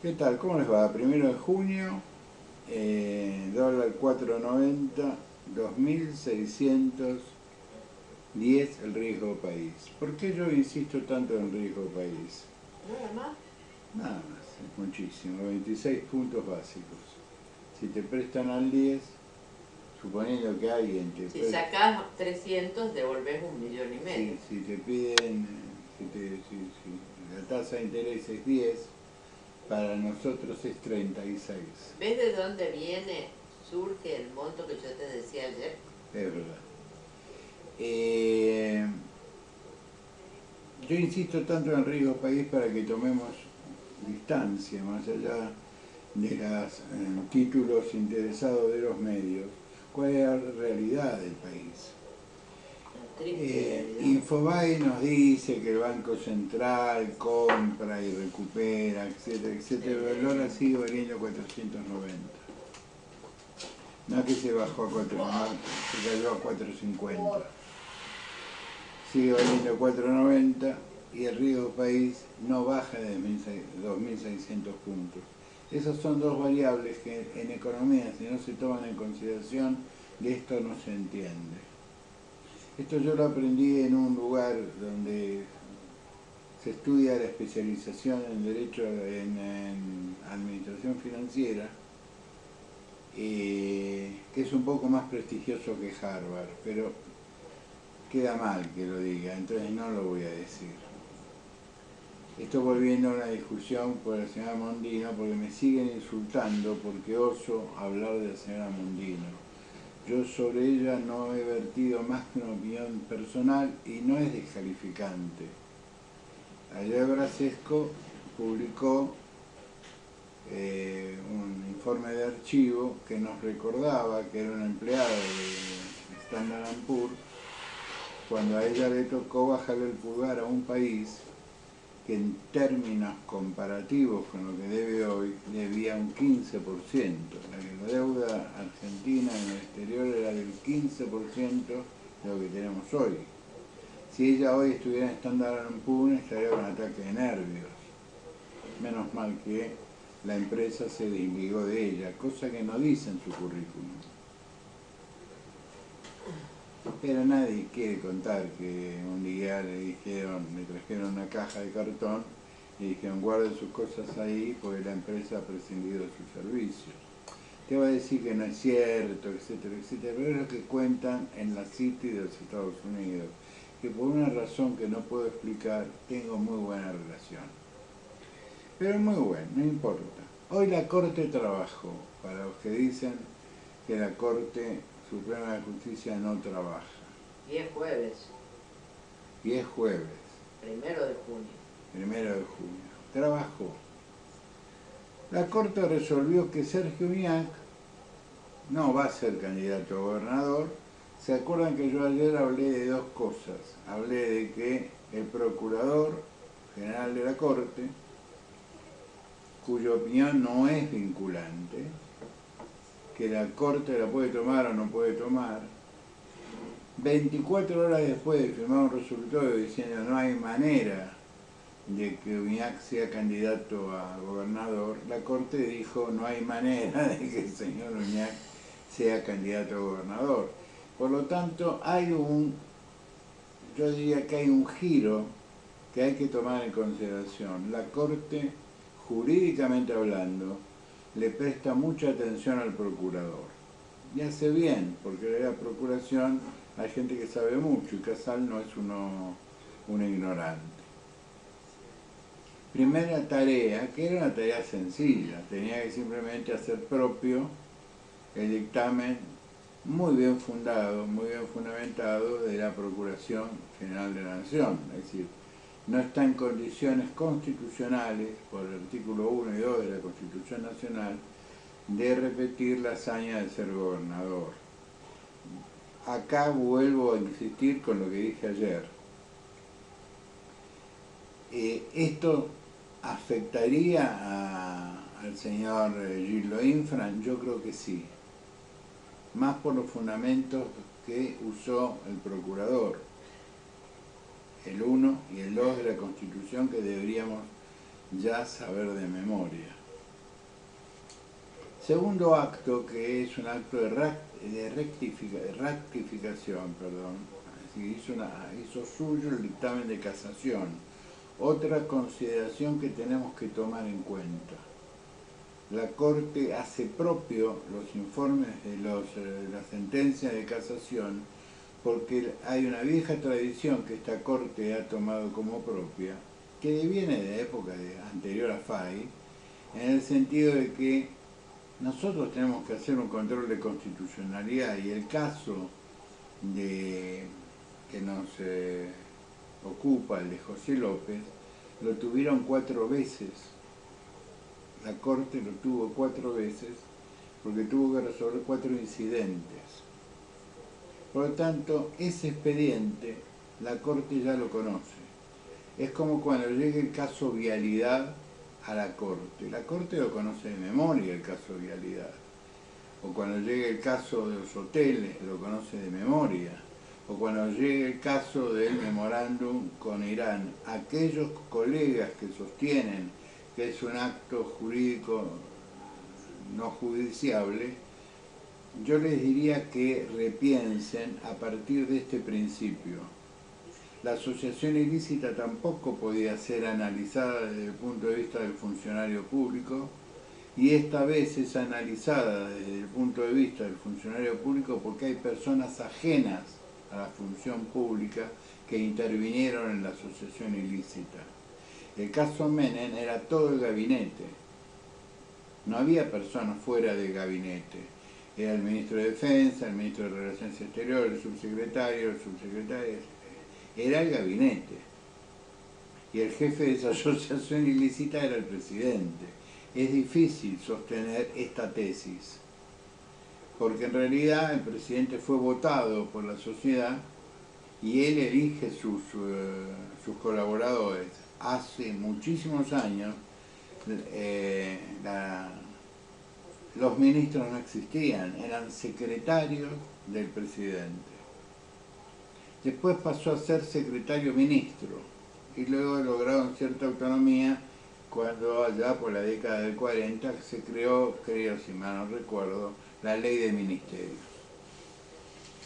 ¿Qué tal? ¿Cómo les va? 1 de junio, dólar 4.90, 2.610 el riesgo país. ¿Por qué yo insisto tanto en riesgo país? Nada más. Nada más, es muchísimo, 26 puntos básicos. Si te prestan al 10, suponiendo que alguien te Si presta, sacás 300, devolvés 1,5 millones. si te piden, si la tasa de interés es 10, para nosotros es 36. ¿Ves de dónde surge el monto que yo te decía ayer? Es verdad. Eh, yo insisto tanto en el riesgo país para que tomemos distancia, más allá de los títulos interesados de los medios. ¿Cuál es la realidad del país? Triste realidad. Infobae nos dice que el Banco Central compra y recupera, etcétera, etcétera, pero el dólar sigue valiendo 490. No es que se bajó a 490, se cayó a 450. Sigue valiendo 4.90 y el riesgo país no baja de 2.600 puntos. Esas son dos variables que en economía, si no se toman en consideración, de esto no se entiende. Esto yo lo aprendí en un lugar donde se estudia la especialización en Derecho en Administración Financiera, que es un poco más prestigioso que Harvard, pero queda mal que lo diga, entonces no lo voy a decir. Estoy volviendo a una discusión por la señora Mondino, porque me siguen insultando porque oso hablar de la señora Mondino. Yo sobre ella no he vertido más que una opinión personal y no es descalificante. Ayer Brasesco publicó un informe de archivo que nos recordaba que era una empleada de Standard & Poor's cuando a ella le tocó bajarle el pulgar a un país que en términos comparativos con lo que debe hoy, debía un 15%. La deuda argentina en el exterior era del 15% de lo que tenemos hoy. Si ella hoy estuviera en Standard & Poor's estaría con ataque de nervios. Menos mal que la empresa se desligó de ella, cosa que no dice en su currículum. Pero nadie quiere contar que un día le trajeron una caja de cartón y dijeron guarde sus cosas ahí porque la empresa ha prescindido de sus servicios. Te va a decir que no es cierto, etcétera, etcétera, pero es lo que cuentan en la City de los Estados Unidos, que por una razón que no puedo explicar, tengo muy buena relación. Pero muy buena, no importa. Hoy la Corte trabajó, para los que dicen que la Corte Suprema de Justicia no trabaja. Y es jueves, Y es jueves, 1 de junio. 1 de junio. Trabajó. La Corte resolvió que Sergio Uñac no va a ser candidato a gobernador. ¿Se acuerdan que yo ayer hablé de dos cosas? Hablé de que el Procurador General de la Corte, cuya opinión no es vinculante, que la Corte la puede tomar o no puede tomar, 24 horas después de firmar un resultado diciendo no hay manera de que Uñac sea candidato a gobernador, la Corte dijo no hay manera de que el señor Uñac sea candidato a gobernador. Por lo tanto, yo diría que hay un giro que hay que tomar en consideración. La Corte, jurídicamente hablando, le presta mucha atención al procurador. Y hace bien, porque de la procuración hay gente que sabe mucho y Casal no es un ignorante. Primera tarea, que era una tarea sencilla, tenía que simplemente hacer propio el dictamen muy bien fundado, muy bien fundamentado de la Procuración General de la Nación. Es decir, no está en condiciones constitucionales, por el artículo 1 y 2 de la Constitución Nacional, de repetir la hazaña de ser gobernador. Acá vuelvo a insistir con lo que dije ayer. ¿Esto afectaría al señor Gildo Infran? Yo creo que sí. Más por los fundamentos que usó el procurador. El 1 y el 2 de la Constitución que deberíamos ya saber de memoria. Segundo acto, que es un acto de rectificación, perdón. Así, hizo suyo el dictamen de casación. Otra consideración que tenemos que tomar en cuenta. La Corte hace propio los informes de las sentencias de casación porque hay una vieja tradición que esta Corte ha tomado como propia, que viene de época anterior a Fay, en el sentido de que nosotros tenemos que hacer un control de constitucionalidad y el caso que nos ocupa, el de José López, lo tuvieron 4 veces. La Corte lo tuvo 4 veces porque tuvo que resolver 4 incidentes. Por lo tanto, ese expediente la Corte ya lo conoce. Es como cuando llegue el caso Vialidad a la Corte. La Corte lo conoce de memoria, el caso Vialidad. O cuando llegue el caso de los hoteles, lo conoce de memoria. O cuando llegue el caso del memorándum con Irán. Aquellos colegas que sostienen que es un acto jurídico no judiciable, yo les diría que repiensen a partir de este principio. La asociación ilícita tampoco podía ser analizada desde el punto de vista del funcionario público y esta vez es analizada desde el punto de vista del funcionario público porque hay personas ajenas a la función pública que intervinieron en la asociación ilícita. El caso Menem era todo el gabinete, no había personas fuera del gabinete. Era el ministro de Defensa, el ministro de Relaciones Exteriores, el subsecretario, era el gabinete. Y el jefe de esa asociación ilícita era el presidente. Es difícil sostener esta tesis, porque en realidad el presidente fue votado por la sociedad y él elige sus colaboradores. Hace muchísimos años los ministros no existían, eran secretarios del presidente. Después pasó a ser secretario ministro y luego lograron cierta autonomía cuando allá por la década del 40 se creó, creo si mal no recuerdo, la ley de ministerios.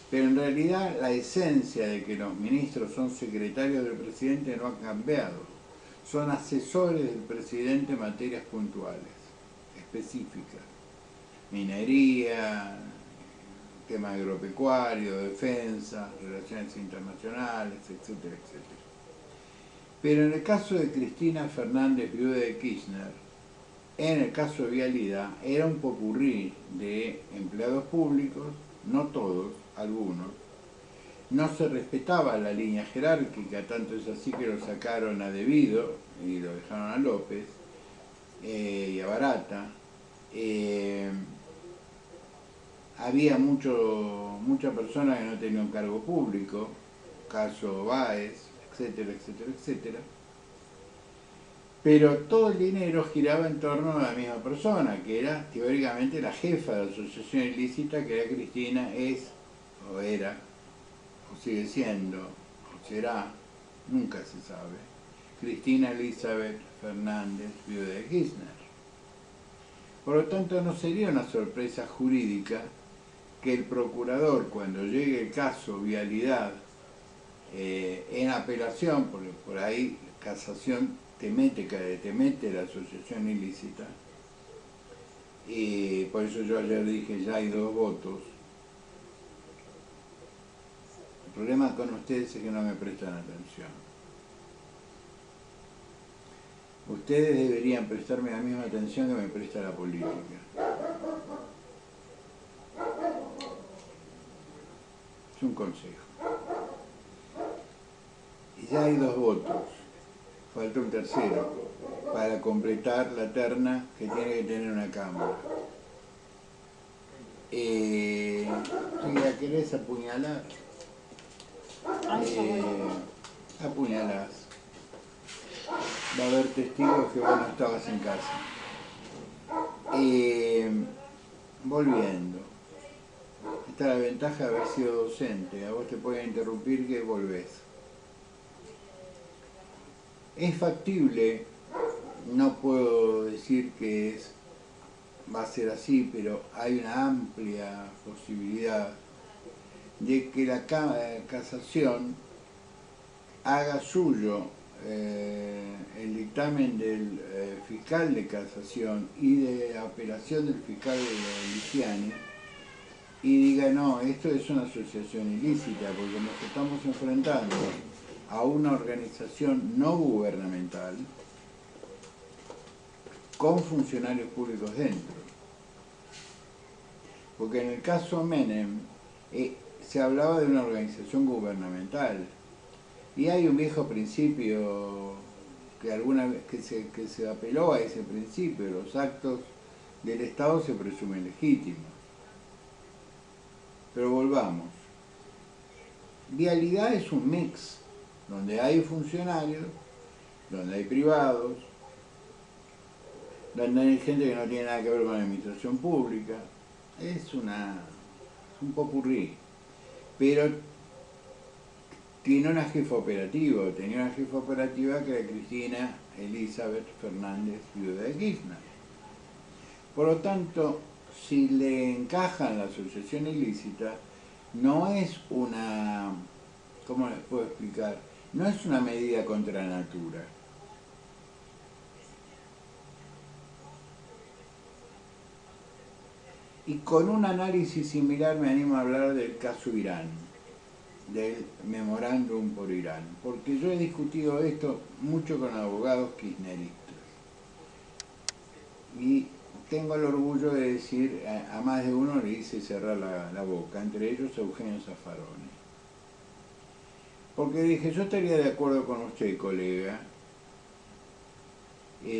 Pero en realidad la esencia de que los ministros son secretarios del presidente no ha cambiado. Son asesores del presidente en materias puntuales, específicas. Minería, tema agropecuario, defensa, relaciones internacionales, etcétera, etcétera. Pero en el caso de Cristina Fernández, viuda de Kirchner, en el caso de Vialidad, era un popurrí de empleados públicos, no todos, algunos. No se respetaba la línea jerárquica, tanto es así que lo sacaron a Devido y lo dejaron a López y a Barata. Había mucha persona que no tenía un cargo público, caso Báez, etcétera, etcétera, etcétera. Pero todo el dinero giraba en torno a la misma persona, que era teóricamente la jefa de la asociación ilícita, que era Cristina, o era, o sigue siendo, o será, nunca se sabe, Cristina Elizabeth Fernández, viuda de Kirchner. Por lo tanto, no sería una sorpresa jurídica que el procurador, cuando llegue el caso Vialidad en apelación, porque por ahí casación te mete la asociación ilícita, y por eso yo ayer dije ya hay 2 votos. El problema con ustedes es que no me prestan atención. Ustedes deberían prestarme la misma atención que me presta la política. Es un consejo. Y ya hay 2 votos. Falta un tercero para completar la terna que tiene que tener una Cámara. Si la querés apuñalar, apuñalás. Va a haber testigos que vos no estabas en casa. Volviendo. Está la ventaja de haber sido docente. A vos te pueden interrumpir que volvés. Es factible, no puedo decir que es va a ser así, pero hay una amplia posibilidad de que la casación haga suyo el dictamen del fiscal de casación y de apelación del fiscal de Luciani y diga, no, esto es una asociación ilícita porque nos estamos enfrentando a una organización no gubernamental con funcionarios públicos dentro. Porque en el caso Menem se hablaba de una organización gubernamental y hay un viejo principio que alguna vez que se apeló a ese principio: los actos del Estado se presumen legítimos. Pero volvamos. Vialidad es un mix, donde hay funcionarios, donde hay privados, donde hay gente que no tiene nada que ver con la administración pública. Es un popurrí. Pero tiene una jefa operativa, tenía una jefa operativa que era Cristina Elizabeth Fernández, viuda de Kirchner. Por lo tanto, si le encajan la asociación ilícita, no es una, ¿cómo les puedo explicar? No es una medida contra natura. Y con un análisis similar me animo a hablar del caso Irán, del memorándum por Irán, porque yo he discutido esto mucho con abogados kirchneristas. Y tengo el orgullo de decir, a más de uno le hice cerrar la boca, entre ellos Eugenio Zaffaroni. Porque dije, yo estaría de acuerdo con usted, colega,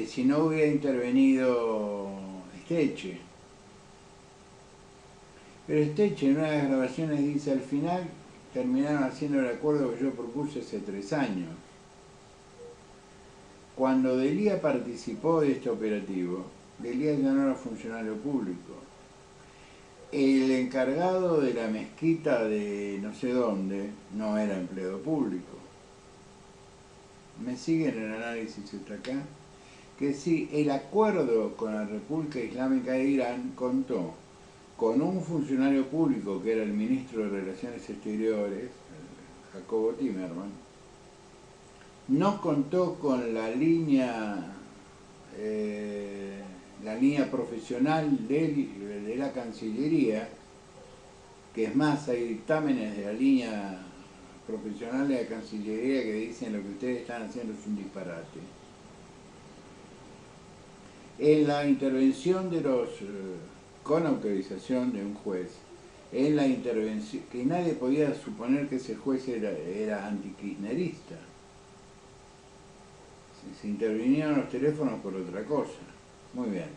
si no hubiera intervenido Esteche. Pero Esteche en una de las grabaciones dice, al final terminaron haciendo el acuerdo que yo propuse hace 3 años. Cuando Delía participó de este operativo, Delía ya no era funcionario público. El encargado de la mezquita de no sé dónde no era empleado público. ¿Me siguen el análisis hasta acá? Que sí, el acuerdo con la República Islámica de Irán contó con un funcionario público que era el ministro de Relaciones Exteriores, Jacobo Timerman. No contó con la línea profesional de la Cancillería, que es más, hay dictámenes de la línea profesional de la Cancillería que dicen lo que ustedes están haciendo es un disparate. En la intervención de los, con autorización de un juez, en la intervención, que nadie podía suponer que ese juez era antikirchnerista. Se intervinieron los teléfonos por otra cosa. Muy bien.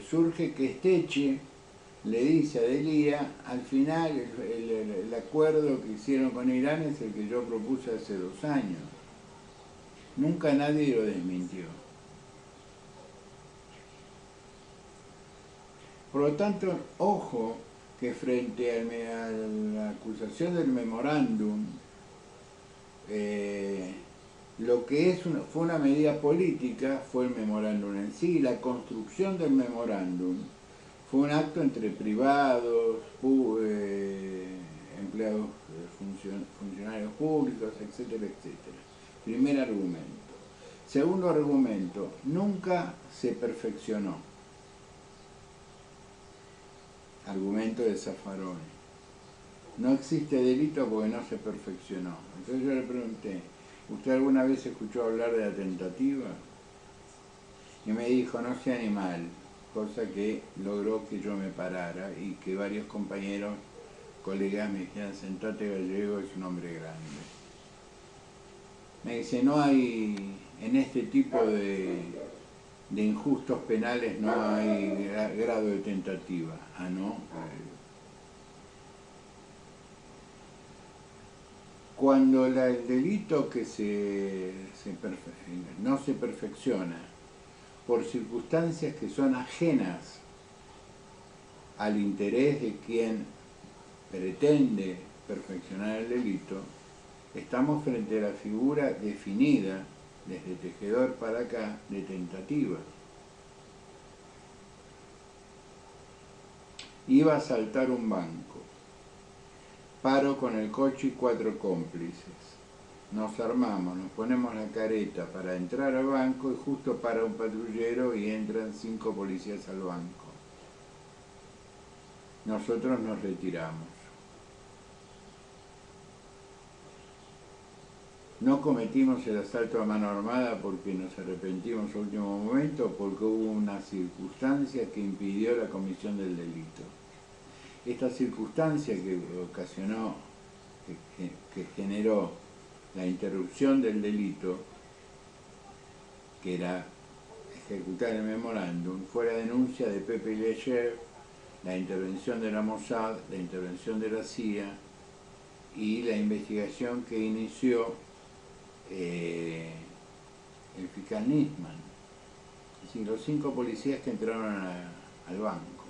Surge que Esteche le dice a Delía, al final el acuerdo que hicieron con Irán es el que yo propuse hace 2 años. Nunca nadie lo desmintió. Por lo tanto, ojo que frente a la acusación del memorándum, lo que fue una medida política fue el memorándum en sí. La construcción del memorándum fue un acto entre privados, empleados, funcionarios públicos, etcétera, etcétera. Primer argumento. Segundo argumento, nunca se perfeccionó. Argumento de Zaffaroni. No existe delito porque no se perfeccionó. Entonces yo le pregunté, ¿usted alguna vez escuchó hablar de la tentativa? Y me dijo, no sea animal, cosa que logró que yo me parara y que varios compañeros, colegas me dijeran, sentate Gallego, es un hombre grande. Me dice, no hay, en este tipo de injustos penales no hay grado de tentativa. Ah, ¿no? Cuando el delito que no se perfecciona por circunstancias que son ajenas al interés de quien pretende perfeccionar el delito, estamos frente a la figura definida desde Tejedor para acá de tentativa. Iba a asaltar un banco. Paro con el coche y 4 cómplices. Nos armamos, nos ponemos la careta para entrar al banco y justo para un patrullero y entran 5 policías al banco. Nosotros nos retiramos. No cometimos el asalto a mano armada porque nos arrepentimos a último momento, porque hubo una circunstancia que impidió la comisión del delito. Esta circunstancia que ocasionó, que generó la interrupción del delito, que era ejecutar el memorándum, fue la denuncia de Pepe Leger, la intervención de la Mossad, la intervención de la CIA y la investigación que inició el fiscal Nisman, es decir, los 5 policías que entraron al banco.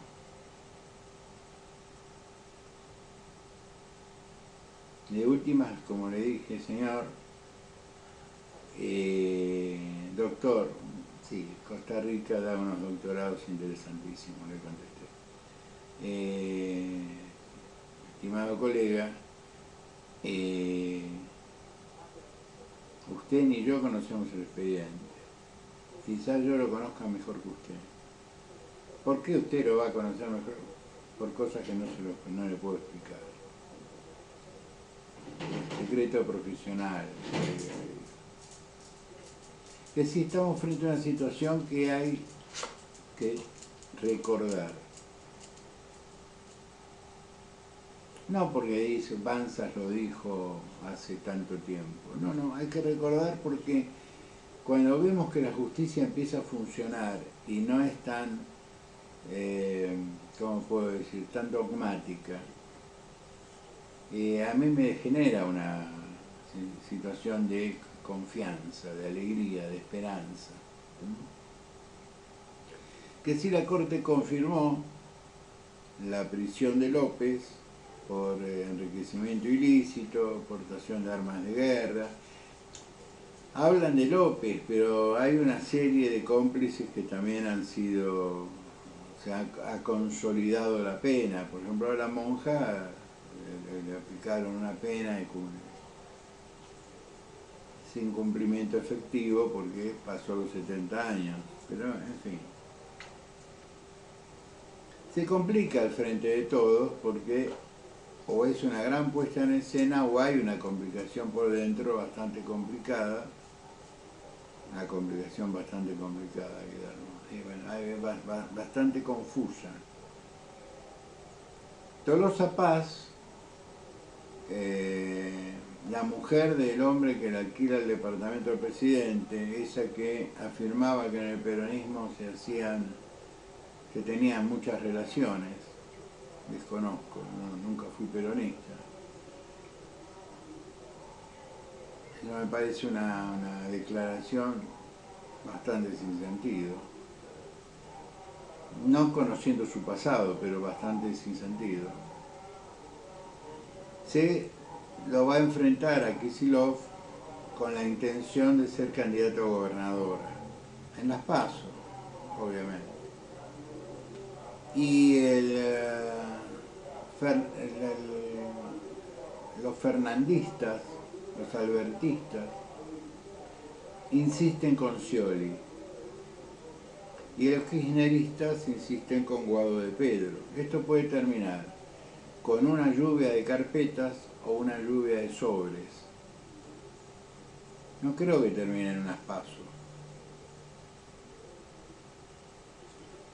De últimas, como le dije, señor doctor, sí, Costa Rica da unos doctorados interesantísimos, le contesté. Estimado colega, usted ni yo conocemos el expediente. Quizás yo lo conozca mejor que usted. ¿Por qué usted lo va a conocer mejor? Por cosas que no le puedo explicar. Secreto profesional. Que sí estamos frente a una situación que hay que recordar. No porque dice, Banzas lo dijo hace tanto tiempo. No, hay que recordar porque cuando vemos que la justicia empieza a funcionar y no es tan, ¿cómo puedo decir?, tan dogmática, a mí me genera una situación de confianza, de alegría, de esperanza. Que si la Corte confirmó la prisión de López por enriquecimiento ilícito, portación de armas de guerra. Hablan de López, pero hay una serie de cómplices que también han sido, se ha consolidado la pena. Por ejemplo, a la monja le aplicaron una pena sin cumplimiento efectivo porque pasó los 70 años, pero en fin. Se complica al frente de todos porque o es una gran puesta en escena o hay una complicación por dentro bastante complicada, bastante confusa. Tolosa Paz, la mujer del hombre que le alquila el departamento del presidente, esa que afirmaba que en el peronismo se tenían muchas relaciones, desconozco, nunca fui peronista. No me parece una declaración bastante sin sentido. No conociendo su pasado, pero bastante sin sentido. Se lo va a enfrentar a Kicillof con la intención de ser candidato a gobernadora. En las PASO, obviamente. Y los fernandistas, los albertistas, insisten con Scioli y los kirchneristas insisten con Guado de Pedro. Esto puede terminar con una lluvia de carpetas o una lluvia de sobres. No creo que termine en unas PASO,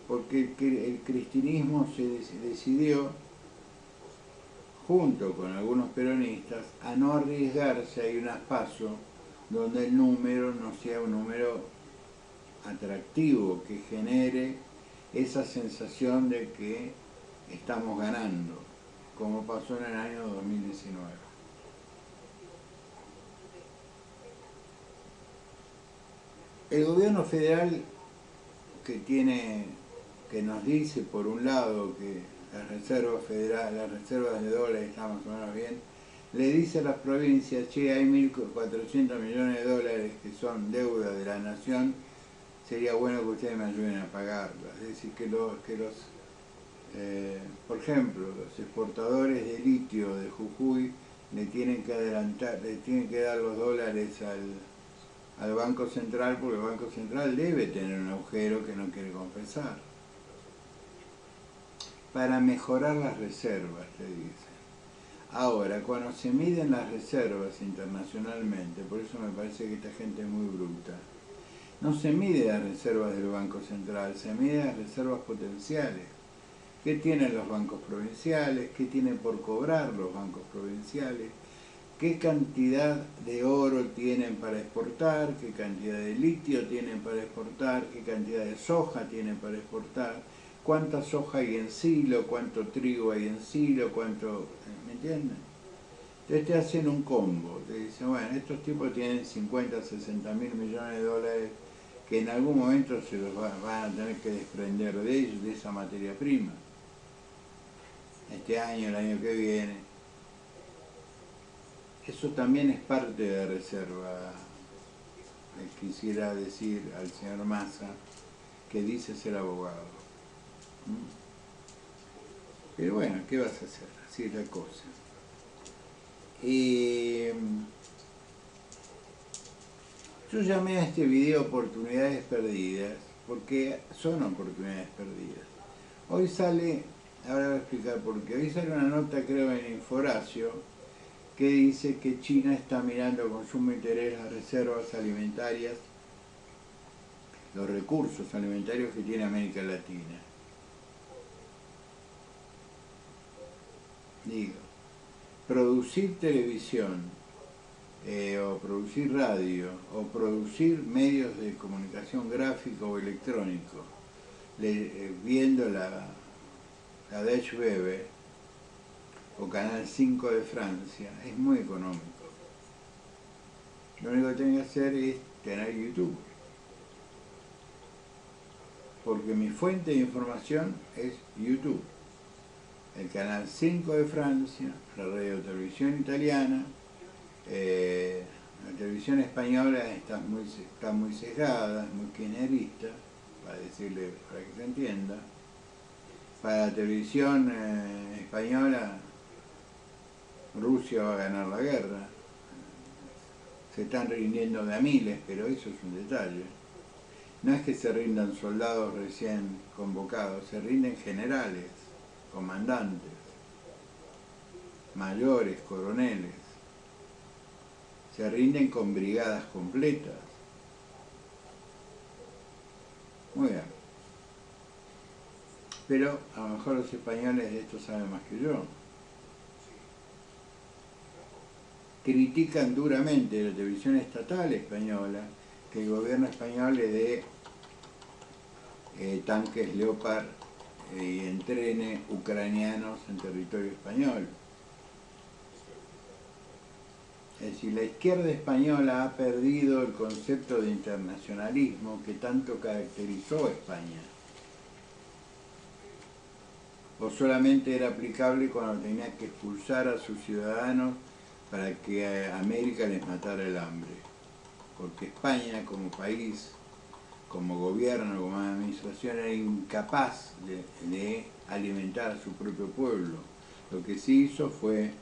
porque el cristinismo se decidió, junto con algunos peronistas, a no arriesgarse a ir a unas PASO donde el número no sea un número atractivo, que genere esa sensación de que estamos ganando, como pasó en el año 2019. El gobierno federal que nos dice, por un lado, que las reservas de dólares están más o menos bien, le dice a las provincias, che, hay 1.400 millones de dólares que son deuda de la nación, sería bueno que ustedes me ayuden a pagarlas. Es decir, que los Por ejemplo, los exportadores de litio de Jujuy le tienen que dar los dólares al Banco Central, porque el Banco Central debe tener un agujero que no quiere compensar. Para mejorar las reservas, te dicen. Ahora, cuando se miden las reservas internacionalmente, por eso me parece que esta gente es muy bruta, no se mide las reservas del Banco Central, se mide las reservas potenciales. ¿Qué tienen los bancos provinciales? ¿Qué tienen por cobrar los bancos provinciales? ¿Qué cantidad de oro tienen para exportar? ¿Qué cantidad de litio tienen para exportar? ¿Qué cantidad de soja tienen para exportar? ¿Cuánta soja hay en silo? ¿Cuánto trigo hay en silo? ¿Cuánto? ¿Me entienden? Entonces te hacen un combo. Te dicen, bueno, estos tipos tienen 50, 60 mil millones de dólares que en algún momento se los van a tener que desprender de ellos, de esa materia prima. Este año, el año que viene. Eso también es parte de reserva. Quisiera decir al señor Massa que dice ser abogado. Pero bueno, ¿qué vas a hacer? Así es la cosa. Yo llamé a este video oportunidades perdidas, porque son oportunidades perdidas. Hoy sale, ahora voy a explicar por qué, hoy sale una nota creo en Inforacio, que dice que China está mirando con sumo interés las reservas alimentarias, los recursos alimentarios que tiene América Latina. Digo, producir televisión, o producir radio, o producir medios de comunicación gráfico o electrónico, viendo la Deutsche Welle o Canal 5 de Francia, es muy económico. Lo único que tienen que hacer es tener YouTube. Porque mi fuente de información es YouTube. El Canal 5 de Francia, la radio televisión italiana, la televisión española está muy sesgada, muy kirchnerista, para decirle, para que se entienda. Para la televisión española, Rusia va a ganar la guerra. Se están rindiendo de a miles, pero eso es un detalle. No es que se rindan soldados recién convocados, se rinden generales, comandantes, mayores, coroneles. Se rinden con brigadas completas. Muy bien. Pero a lo mejor los españoles de esto saben más que yo. Critican duramente la televisión estatal española que el gobierno español le dé tanques Leopard y entrene ucranianos en territorio español. Es decir, la izquierda española ha perdido el concepto de internacionalismo que tanto caracterizó a España. O solamente era aplicable cuando tenía que expulsar a sus ciudadanos para que a América les matara el hambre. Porque España como país, como gobierno, como administración, era incapaz de alimentar a su propio pueblo. Lo que sí hizo fue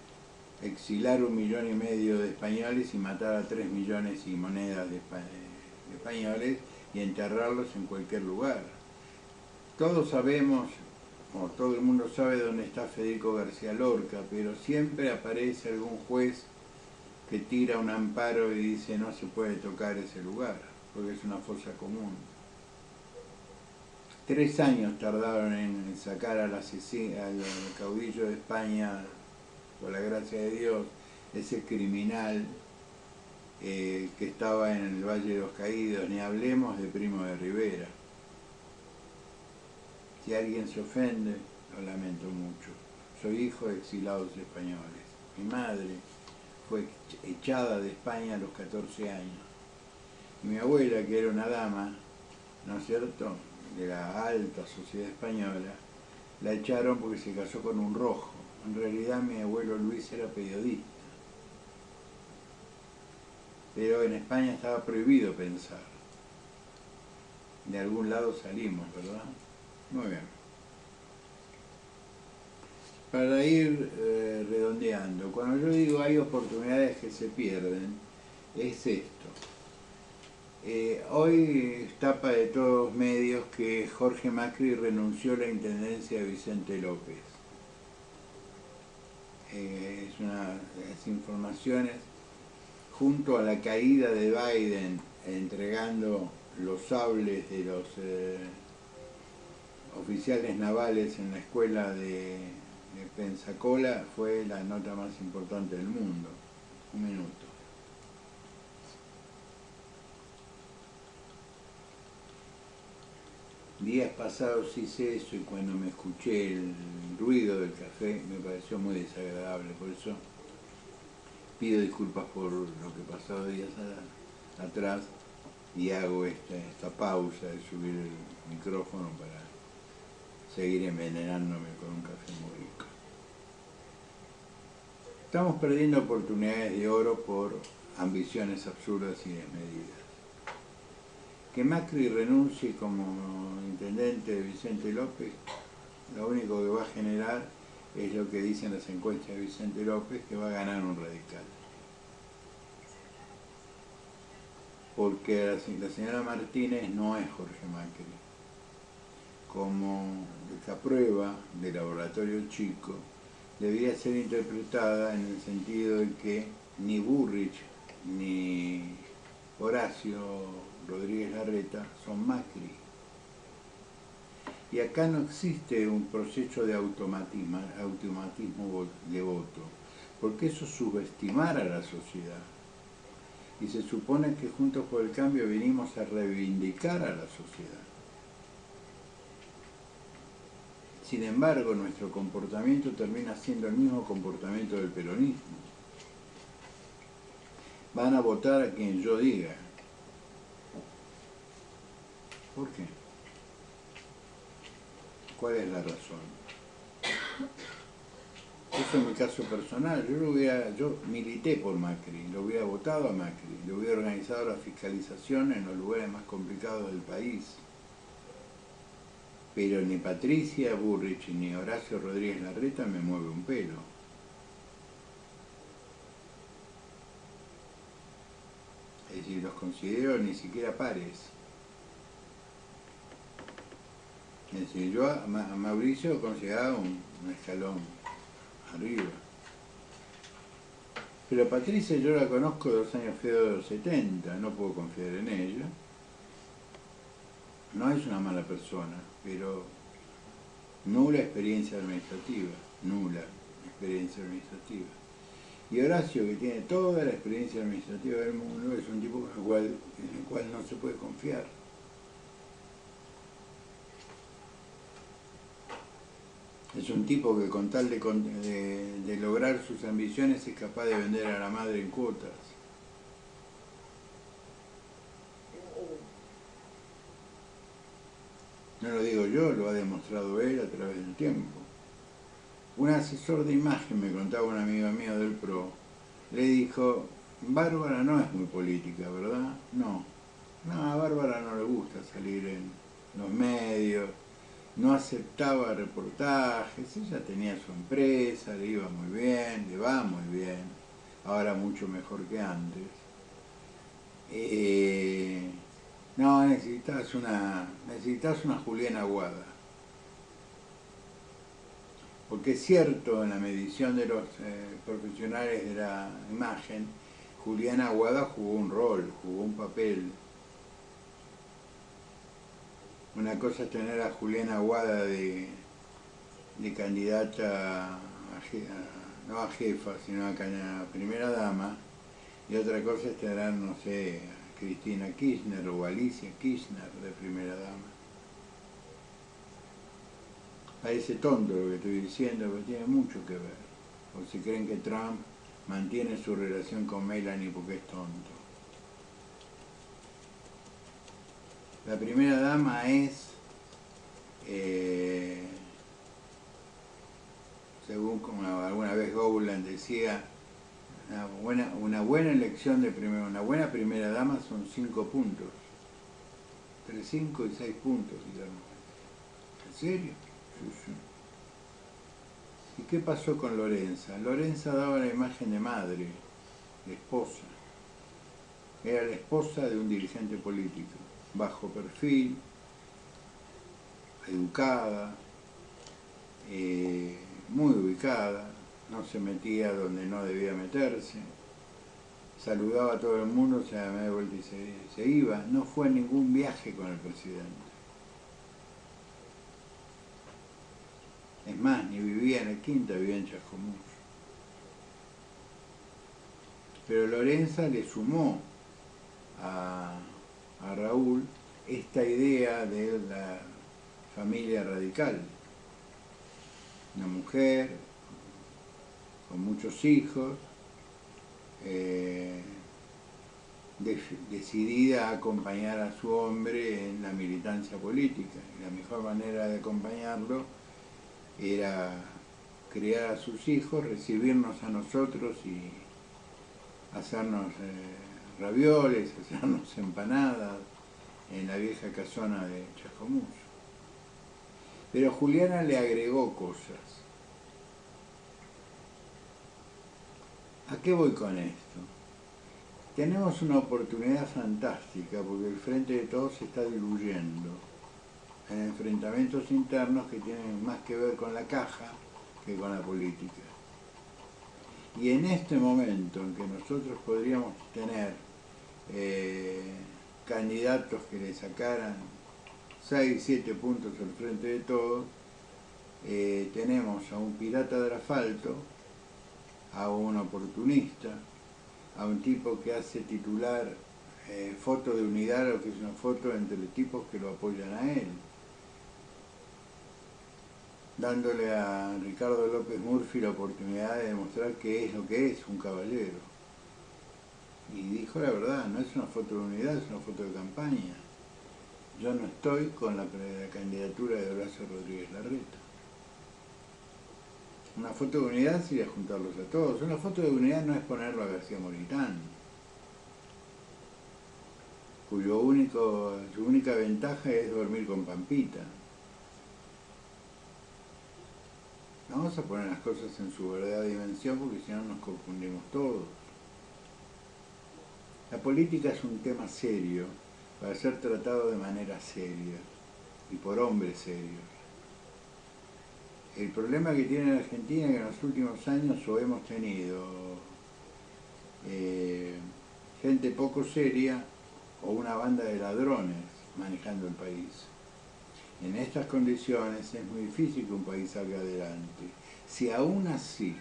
exilar 1,5 millones de españoles y matar a 3 millones y monedas de españoles y enterrarlos en cualquier lugar. Todos sabemos, o todo el mundo sabe dónde está Federico García Lorca, pero siempre aparece algún juez que tira un amparo y dice no se puede tocar ese lugar, porque es una fosa común. 3 años tardaron en sacar al caudillo de España, por la gracia de Dios, ese criminal que estaba en el Valle de los Caídos, ni hablemos de Primo de Rivera. Si alguien se ofende, lo lamento mucho. Soy hijo de exilados españoles. Mi madre fue echada de España a los 14 años. Y mi abuela, que era una dama, ¿no es cierto?, de la alta sociedad española, la echaron porque se casó con un rojo. En realidad mi abuelo Luis era periodista. Pero en España estaba prohibido pensar. De algún lado salimos, ¿verdad? Muy bien. para ir redondeando, cuando yo digo hay oportunidades que se pierden, es esto. Hoy es tapa de todos medios que Jorge Macri renunció a la intendencia de Vicente López. Las informaciones, junto a la caída de Biden entregando los sables de los oficiales navales en la escuela de Pensacola, fue la nota más importante del mundo. Un minuto. Días pasados hice eso y cuando me escuché el ruido del café me pareció muy desagradable, por eso pido disculpas por lo que pasó días atrás y hago esta pausa de subir el micrófono para seguir envenenándome con un café muy rico. Estamos perdiendo oportunidades de oro por ambiciones absurdas y desmedidas. Que Macri renuncie como intendente de Vicente López, lo único que va a generar es lo que dicen las encuestas de Vicente López, que va a ganar un radical. Porque la señora Martínez no es Jorge Macri. Como esta prueba de laboratorio chico debería ser interpretada en el sentido de que ni Burrich ni Horacio Rodríguez Larreta son Macri. Y acá no existe un proceso de automatismo de voto, porque eso es subestimar a la sociedad. Y se supone que Juntos por el Cambio venimos a reivindicar a la sociedad. Sin embargo, nuestro comportamiento termina siendo el mismo comportamiento del peronismo. Van a votar a quien yo diga. ¿Por qué? ¿Cuál es la razón? Eso es mi caso personal. Yo milité por Macri, lo hubiera votado a Macri, lo hubiera organizado la fiscalización en los lugares más complicados del país. Pero ni Patricia Burrich ni Horacio Rodríguez Larreta me mueve un pelo. Es decir, los considero ni siquiera pares. Es decir, yo a Mauricio consideraba un escalón arriba. Pero a Patricia yo la conozco de los años feos de los 70, no puedo confiar en ella. No es una mala persona, pero nula experiencia administrativa, nula experiencia administrativa. Y Horacio, que tiene toda la experiencia administrativa del mundo, es un tipo en el cual no se puede confiar. Es un tipo que con tal de lograr sus ambiciones es capaz de vender a la madre en cuotas. No lo digo yo, lo ha demostrado él a través del tiempo. Un asesor de imagen, me contaba un amigo mío del PRO, le dijo, Bárbara no es muy política, ¿verdad? No. No, a Bárbara no le gusta salir en los medios, no aceptaba reportajes, ella tenía su empresa, le iba muy bien, le va muy bien, ahora mucho mejor que antes. No, necesitas una Juliana Aguada. Porque es cierto, en la medición de los profesionales de la imagen, Juliana Aguada jugó un rol, jugó un papel. Una cosa es tener a Juliana Aguada de candidata, no a jefa, sino a primera dama, y otra cosa es tener, no sé, a Cristina Kirchner o Alicia Kirchner de primera dama. Parece tonto lo que estoy diciendo, pero tiene mucho que ver. O si creen que Trump mantiene su relación con Melanie porque es tonto. La primera dama es, según como alguna vez Gowland decía, una buena elección de una buena primera dama son 5 puntos. Entre 5 y 6 puntos, digamos. ¿En serio? Sí. ¿Y qué pasó con Lorenza? Lorenza daba la imagen de madre, de esposa. Era la esposa de un dirigente político, bajo perfil, educada, muy ubicada, no se metía donde no debía meterse, saludaba a todo el mundo, se daba media vuelta y se iba. No fue a ningún viaje con el presidente. Es más, ni vivía en el Quinta, vivía en Chascomús. Pero Lorenza le sumó a Raúl esta idea de la familia radical. Una mujer con muchos hijos, decidida a acompañar a su hombre en la militancia política. Y la mejor manera de acompañarlo era criar a sus hijos, recibirnos a nosotros y hacernos ravioles, hacernos empanadas en la vieja casona de Chascomús. Pero Juliana le agregó cosas. ¿A qué voy con esto? Tenemos una oportunidad fantástica porque el Frente de Todos se está diluyendo en enfrentamientos internos que tienen más que ver con la caja que con la política. Y en este momento en que nosotros podríamos tener candidatos que le sacaran 6, 7 puntos al Frente de Todos, tenemos a un pirata del asfalto, a un oportunista, a un tipo que hace titular foto de unidad, o que es una foto entre tipos que lo apoyan a él, dándole a Ricardo López Murphy la oportunidad de demostrar qué es lo que es un caballero. Y dijo la verdad, no es una foto de unidad, es una foto de campaña. Yo no estoy con la candidatura de Horacio Rodríguez Larreta. Una foto de unidad sería juntarlos a todos. Una foto de unidad no es ponerlo a García Moritán, su única ventaja es dormir con Pampita. Vamos a poner las cosas en su verdadera dimensión porque si no nos confundimos todos. La política es un tema serio para ser tratado de manera seria y por hombres serios. El problema que tiene la Argentina es que en los últimos años o hemos tenido gente poco seria o una banda de ladrones manejando el país. En estas condiciones es muy difícil que un país salga adelante. Si aún así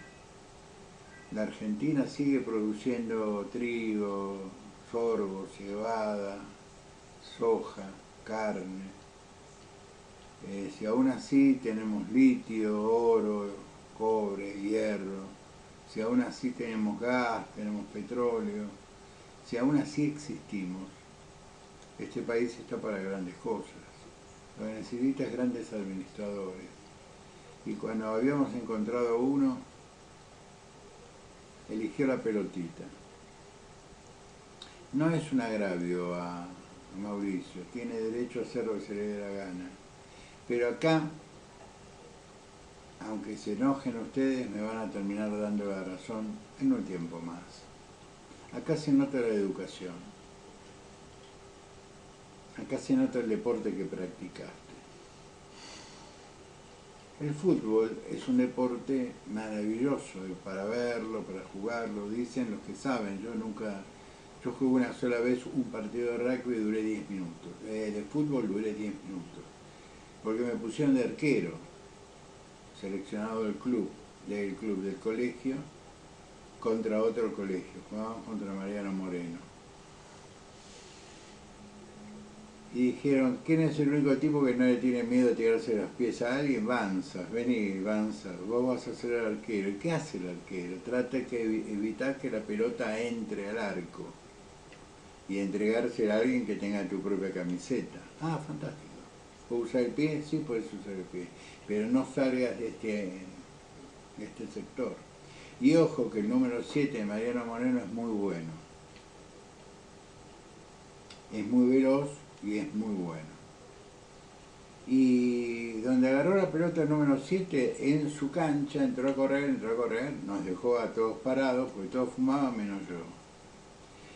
la Argentina sigue produciendo trigo, sorgo, cebada, soja, carne, si aún así tenemos litio, oro, cobre, hierro, si aún así tenemos gas, tenemos petróleo, si aún así existimos, este país está para grandes cosas. Lo que necesita es grandes administradores. Y cuando habíamos encontrado uno, eligió la pelotita. No es un agravio a Mauricio, tiene derecho a hacer lo que se le dé la gana. Pero acá, aunque se enojen ustedes, me van a terminar dando la razón en un tiempo más. Acá se nota la educación. Acá se nota el deporte que practicaste. El fútbol es un deporte maravilloso para verlo, para jugarlo, dicen los que saben. Yo jugué una sola vez un partido de rugby y duré 10 minutos. De fútbol duré 10 minutos. Porque me pusieron de arquero, seleccionado del colegio, contra otro colegio. Jugábamos contra Mariano Moreno. Y dijeron, ¿quién es el único tipo que no le tiene miedo a tirarse los pies a alguien? Banzas, vení, Banzas, vos vas a ser el arquero. ¿Y qué hace el arquero? Trata de evitar que la pelota entre al arco y entregársela a alguien que tenga tu propia camiseta. Ah, fantástico. ¿Puedo usar el pie? Sí, puedes usar el pie. Pero no salgas de este sector. Y ojo que el número 7 de Mariano Moreno es muy bueno. Es muy veloz y es muy bueno. Y donde agarró la pelota el número 7 en su cancha, entró a correr, nos dejó a todos parados, porque todos fumaban menos yo.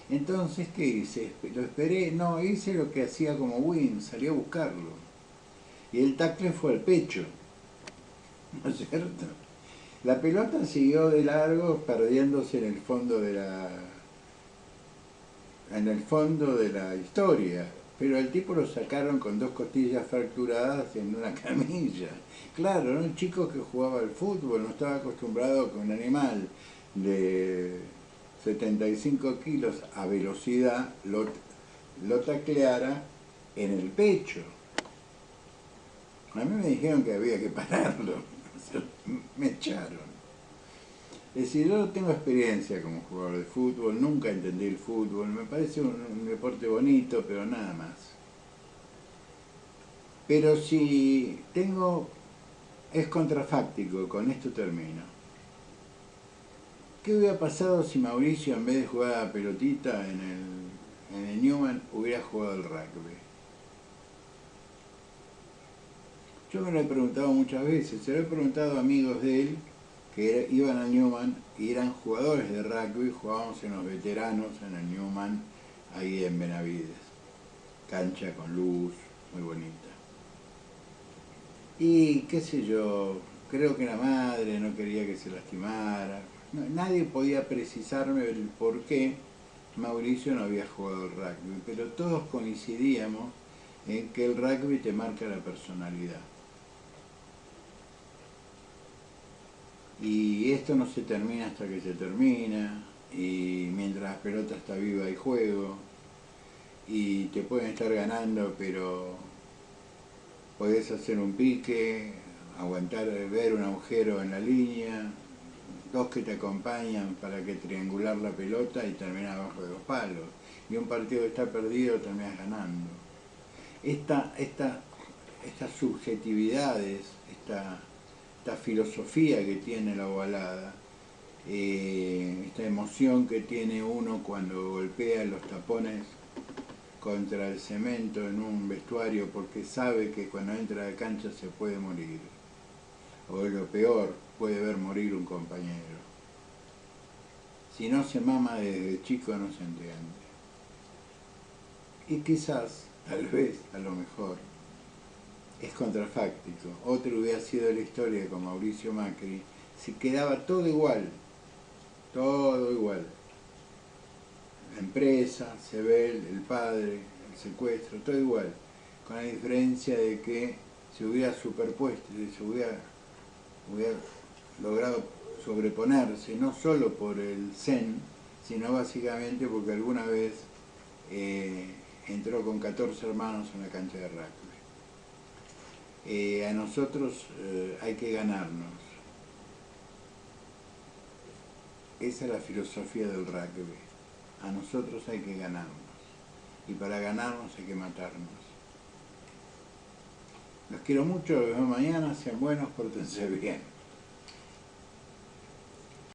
Entonces, ¿qué hice? Lo esperé, no, hice lo que hacía como Win, salí a buscarlo. Y el tackle fue al pecho, ¿no es cierto? La pelota siguió de largo, perdiéndose en el fondo de la historia. Pero al tipo lo sacaron con 2 costillas fracturadas en una camilla. Claro, era un chico que jugaba al fútbol, no estaba acostumbrado a que un animal de 75 kilos a velocidad lo tacleara en el pecho. A mí me dijeron que había que pararlo, me echaron. Es decir, yo no tengo experiencia como jugador de fútbol, nunca entendí el fútbol, me parece un deporte bonito, pero nada más. Pero si es contrafáctico, con esto termino. ¿Qué hubiera pasado si Mauricio, en vez de jugar a la pelotita en el Newman, hubiera jugado al rugby? Yo me lo he preguntado muchas veces, se lo he preguntado a amigos de él que iban al Newman y eran jugadores de rugby, jugábamos en los veteranos en el Newman, ahí en Benavides. Cancha con luz, muy bonita. Y qué sé yo, creo que la madre no quería que se lastimara. Nadie podía precisarme el por qué Mauricio no había jugado al rugby, pero todos coincidíamos en que el rugby te marca la personalidad. Y esto no se termina hasta que se termina, y mientras la pelota está viva hay juego, y te pueden estar ganando, pero podés hacer un pique, aguantar, ver un agujero en la línea, 2 que te acompañan para que triangular la pelota y terminas abajo de los palos. Y un partido que está perdido terminas ganando. Estas subjetividades, esta filosofía que tiene la ovalada, esta emoción que tiene uno cuando golpea los tapones contra el cemento en un vestuario porque sabe que cuando entra a la cancha se puede morir. O lo peor, puede ver morir un compañero. Si no se mama desde chico no se entiende. Y quizás, tal vez, a lo mejor, es contrafáctico. Otro hubiera sido la historia con Mauricio Macri, si quedaba todo igual, todo igual. La empresa, Sebel, el padre, el secuestro, todo igual. Con la diferencia de que se hubiera superpuesto, se hubiera logrado sobreponerse, no solo por el zen, sino básicamente porque alguna vez entró con 14 hermanos en la cancha de rugby. A nosotros hay que ganarnos. Esa es la filosofía del rugby. A nosotros hay que ganarnos. Y para ganarnos hay que matarnos. Los quiero mucho, los vemos mañana, sean buenos, pórtense bien.